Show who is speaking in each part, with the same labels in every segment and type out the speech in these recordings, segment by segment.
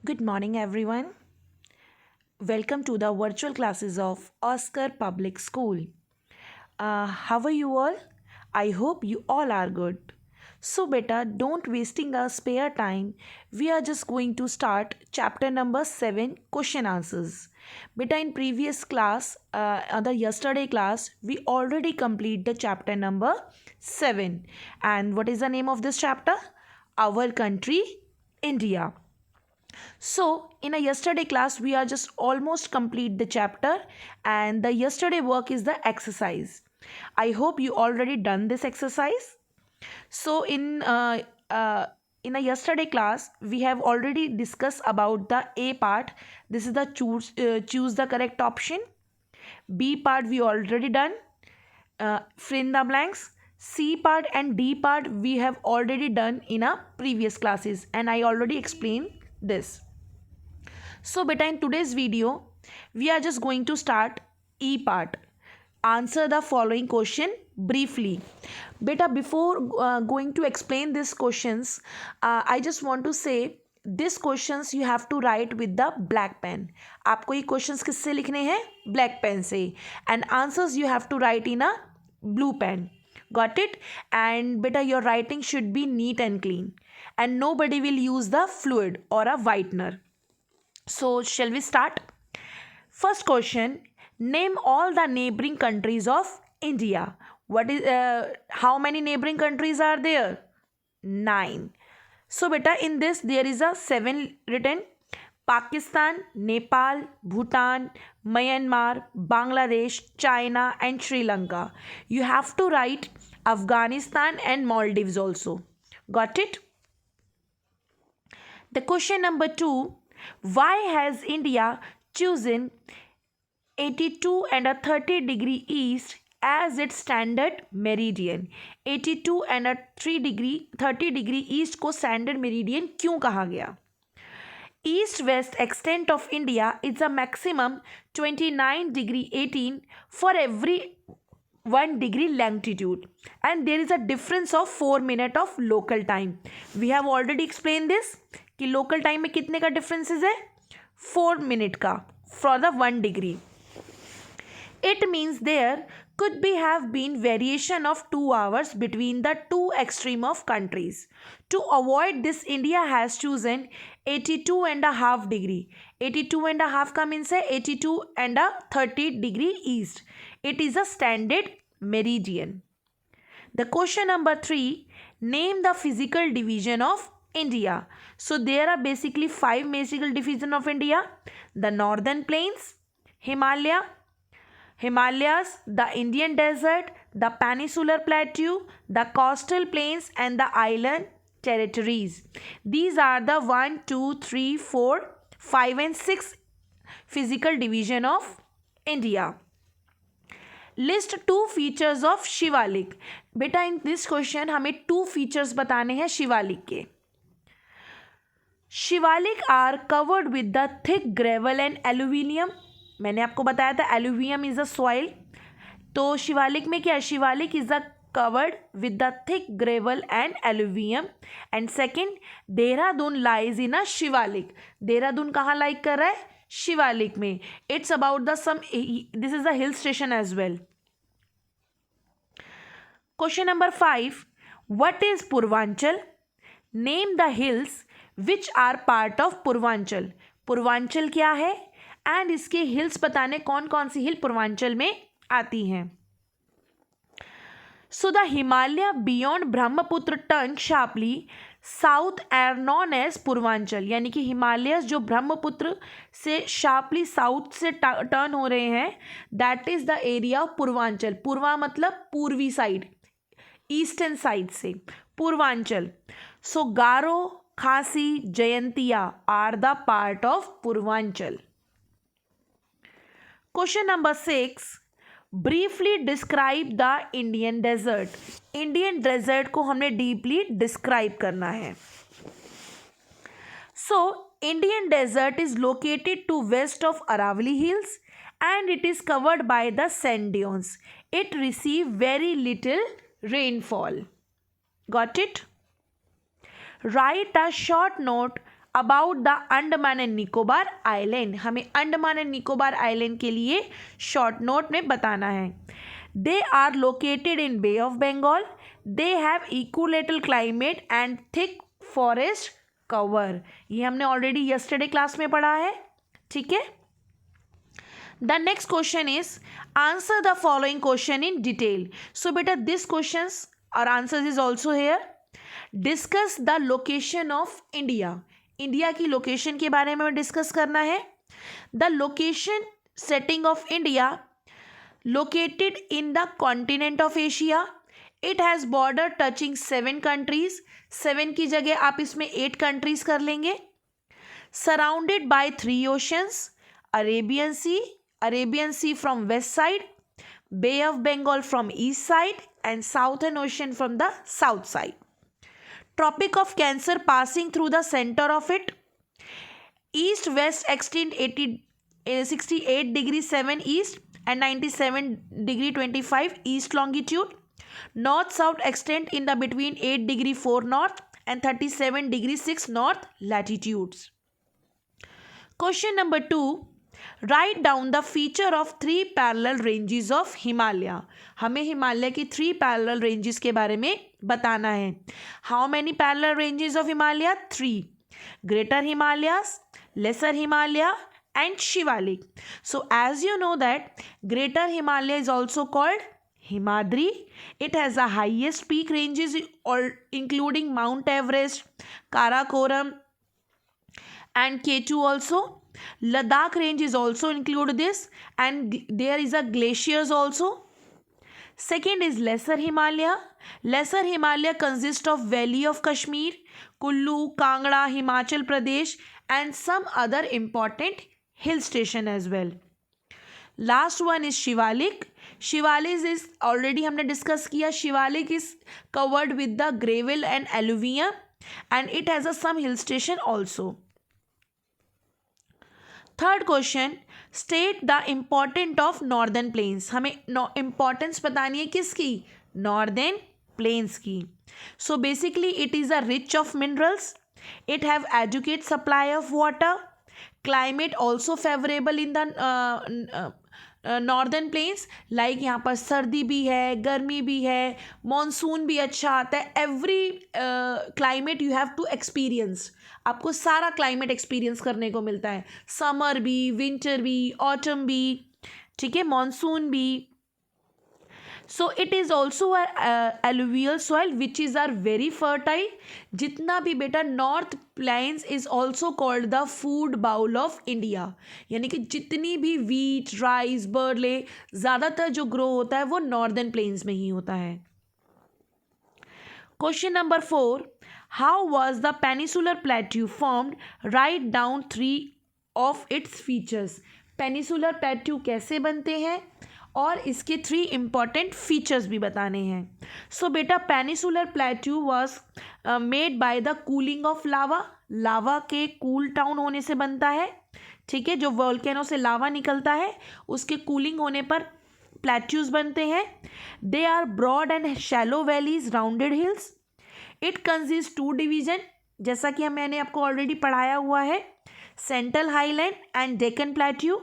Speaker 1: Good morning, everyone. Welcome to the virtual classes of Oscar Public School. How are you all? I hope you all are good. So, beta, don't wasting our spare time. We are just going to start chapter number 7 question answers. Beta, in previous class, the yesterday class, we already complete the chapter number 7. And what is the name of this chapter? Our country, India. So, in a yesterday class, we are just almost complete the chapter, and the yesterday work is the exercise. I hope you already done this exercise. So, in a yesterday class, we have already discussed about the A part. This is the choose the correct option. B part we already done. Fill in the blanks. C part and D part we have already done in our previous classes, and I already explained this. So beta, in today's video, we are just going to start E part. Answer the following question briefly. Beta, before going to explain these questions, I just want to say these questions you have to write with the black pen. आपको ये questions किससे लिखने हैं? Black pen से. And answers you have to write in a blue pen. Got it? And beta, your writing should be neat and clean. And nobody will use the fluid or a whitener. So, shall we start? First question: name all the neighboring countries of India. How many neighboring countries are there? 9. So, beta, in this there is a 7 written: Pakistan, Nepal, Bhutan, Myanmar, Bangladesh, China, and Sri Lanka. You have to write Afghanistan and Maldives also. Got it? The question number 2: why has India chosen 82 and a 30-degree east as its standard meridian? 82 and a 30-degree east को standard meridian क्यों कहा गया? East-west extent of India is a maximum 29 degree 18 for every 1 degree longitude, and there is a difference of 4 minutes of local time. We have already explained this कि local time में कितने का differences है? 4 minute का for the 1 degree. It means there could have been variation of 2 hours between the two extreme of countries. To avoid this, India has chosen 82 and a half degree. 82 and a half का means है 82 and a 30-degree east. It is a standard meridian. The question number 3: name the physical division of India. So there are basically 5 physical division of India: the northern plains, Himalayas, the Indian desert, the peninsular plateau, the coastal plains, and the island territories. These are the 1, 2, 3, 4, 5 and 6 physical division of India. List 2 features of Shivalik. बेटा, in this question हमें 2 features बताने हैं शिवालिक के. Shivalik are covered with the thick gravel and aluminium. मैंने आपको बताया था aluminium is a soil. तो शिवालिक में क्या है? Shivalik is a covered with the thick gravel and aluminium. And second, Dehradun lies in a Shivalik. Dehradun कहाँ लाइक कर रहा है? शिवालिक में. It's about the some, this is a hill station as well. Question number 5: what is Purvanchal? Name the hills which are part of Purvanchal. Purvanchal क्या है and इसके hills बताने कौन कौन सी हिल पूर्वांचल में आती हैं. So the Himalaya beyond Brahmaputra turn sharply south are known as Purvanchal. यानी कि हिमालय जो ब्रह्मपुत्र से शार्पली साउथ से टर्न हो रहे हैं, that is the area of Purvanchal. पूर्वा मतलब पूर्वी साइड, ईस्टर्न साइड से Purvanchal. So Garo, Khasi, Jaintia are the part of Purvanchal. Question number 6: briefly describe the Indian desert. Indian desert को हमने डीपली डिस्क्राइब करना है. So Indian desert is located to west of Aravalli hills and it is covered by the sand dunes. It receives very little rainfall. Got it? Write a short note about the Andaman and Nicobar island, हमें Andaman and Nicobar island के लिए short note में बताना है। They are located in bay of Bengal, they have equilateral climate and thick forest cover, ये हमने already yesterday class में पढ़ा है, ठीक है। The next question is answer the following question in detail. So beta this questions or answers is also here. Discuss the location of India. India की location के बारे में discuss करना है. The location setting of India located in the continent of Asia. It has border touching 7 countries. 7 की जगह आप इसमें 8 countries कर लेंगे. Surrounded by 3 oceans. Arabian Sea from west side, Bay of Bengal from east side, and Southern Ocean from the south side. Tropic of Cancer passing through the center of it. East-west extent 68 degree 7 east and 97 degree 25 east longitude. North-south extent in the between 8 degree 4 north and 37 degree 6 north latitudes. Question number 2. Write down the feature of 3 parallel ranges of Himalaya, हमें हिमालय की 3 parallel ranges के बारे में बताना है. How many parallel ranges of Himalaya? 3. Greater Himalayas, lesser Himalaya and Shivalik. So as you know that greater Himalaya is also called Himadri. It has the highest peak ranges including Mount Everest, Karakoram and K2 also. Ladakh range is also include this, and there is a glaciers also. Second is Lesser Himalaya. Lesser Himalaya consists of Valley of Kashmir, Kullu, Kangra, Himachal Pradesh and some other important hill station as well. Last one is Shivalik. Shivalik is already हमने discuss किया. Shivalik is covered with the gravel and alluvium and it has some hill station also. Third question, state the important of northern plains, हमें importance बतानी है किसकी? Northern plains की. So basically it is a rich of minerals, it have educate supply of water, climate also favourable in the northern plains. Like यहाँ पर सर्दी भी है, गर्मी भी है, मॉनसून भी अच्छा आता है. Every climate you have to experience, आपको सारा क्लाइमेट एक्सपीरियंस करने को मिलता है. समर भी, विंटर भी, ऑटम भी, ठीक है, मॉनसून भी. So it is also alluvial soil which is are very fertile. जितना भी बेटा north plains is also called the food bowl of India, यानी कि जितनी भी वीट, राइस, बर्ले ज़्यादातर जो ग्रो होता है वो नॉर्दर्न प्लेन्स में ही होता है. Question number 4, how was the peninsular plateau formed? Write down 3 of its features. Peninsular plateau कैसे बनते हैं और इसके 3 इंपॉर्टेंट फीचर्स भी बताने हैं. सो बेटा peninsular plateau was made by the cooling of lava. Lava के कूल डाउन होने से बनता है, ठीक है. जो वोल्केनो से लावा निकलता है उसके कूलिंग होने पर प्लेट्यूज बनते हैं. They are broad and shallow valleys, rounded hills. It consist 2 division, जैसा कि मैंने आपको ऑलरेडी पढ़ाया हुआ है, central highland and Deccan plateau.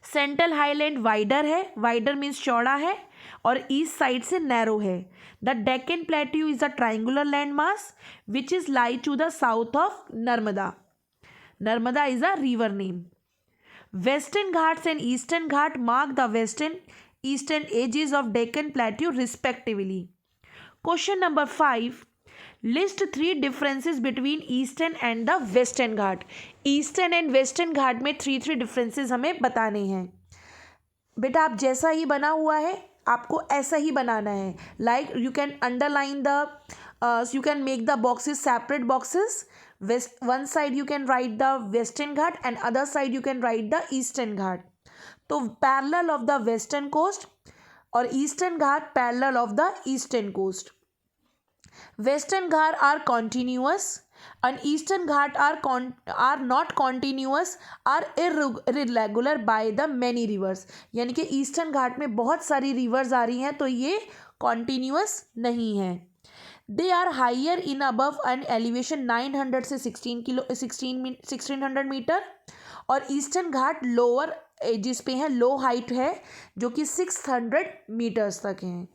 Speaker 1: Central highland wider है, वाइडर मीन्स चौड़ा है, और ईस्ट साइड से नैरो है. The Deccan plateau is a triangular land mass which is lie to the south of Narmada. Narmada is a river name. Western Ghats and eastern Ghat mark the western eastern edges of Deccan plateau respectively. Question number 5, list 3 differences between eastern and the western Ghat. Eastern and western Ghat में 3 differences हमें बताने हैं. बेटा आप जैसा ही बना हुआ है आपको ऐसा ही बनाना है. Like you can underline the, you can make the boxes separate boxes. One side you can write the western Ghat and other side you can write the eastern Ghat. तो parallel of the western coast और eastern Ghat parallel of the eastern coast. Western Ghat are continuous and Eastern Ghat are not continuous, are irregular by the many rivers. यानी कि eastern घाट में बहुत सारी reverse आ रही हैं तो ये कॉन्टीन्यूअस नहीं है. They are higher in above an elevation 900 से 1600 मीटर, और ईस्टर्न घाट लोअर एजिस पे है, लो हाइट है, जो कि 600 मीटर्स तक हैं.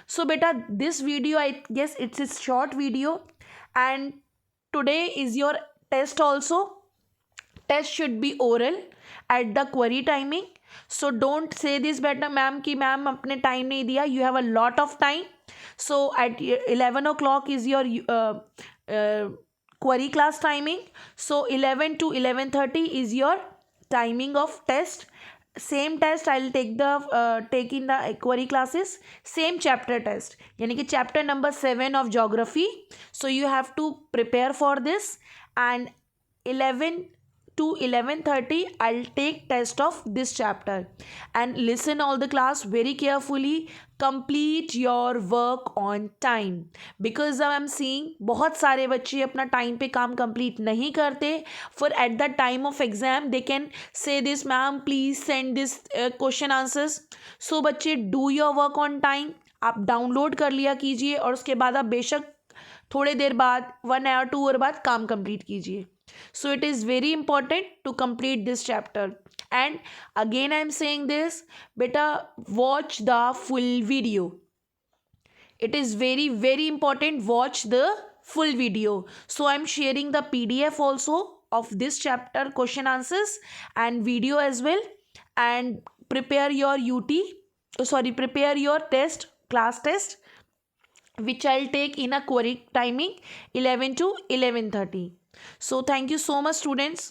Speaker 1: सो बेटा this video I guess it's is short video, and today is your test also. Test should be oral at the query timing. So don't say this बेटा ma'am कि मैम अपने time नहीं दिया. You have a lot of time. So at 11 o'clock is your query class timing. So 11 to 11:30 is your timing of test. Same test I'll take in the query classes. Same chapter test, यानी कि chapter number 7 of geography. So you have to prepare for this, and 11 to 11:30 I'll take test of this chapter. And listen all the class very carefully. Complete your work on time, because I'm seeing बहुत सारे बच्चे अपना time पे काम complete नहीं करते. For at the time of exam they can say this, ma'am please send this question answers. So बच्चे do your work on time. आप डाउनलोड कर लिया कीजिए, और उसके बाद आप बेशक थोड़े देर बाद 1 hour 2 hour बाद काम कंप्लीट कीजिए. So it is very important to complete this chapter. And again I am saying this, beta watch the full video. It is very very important, watch the full video. So I am sharing the PDF also of this chapter question answers and video as well. And prepare your prepare your test, class test, which I'll take in a query timing 11 to 11:30. So thank you so much students.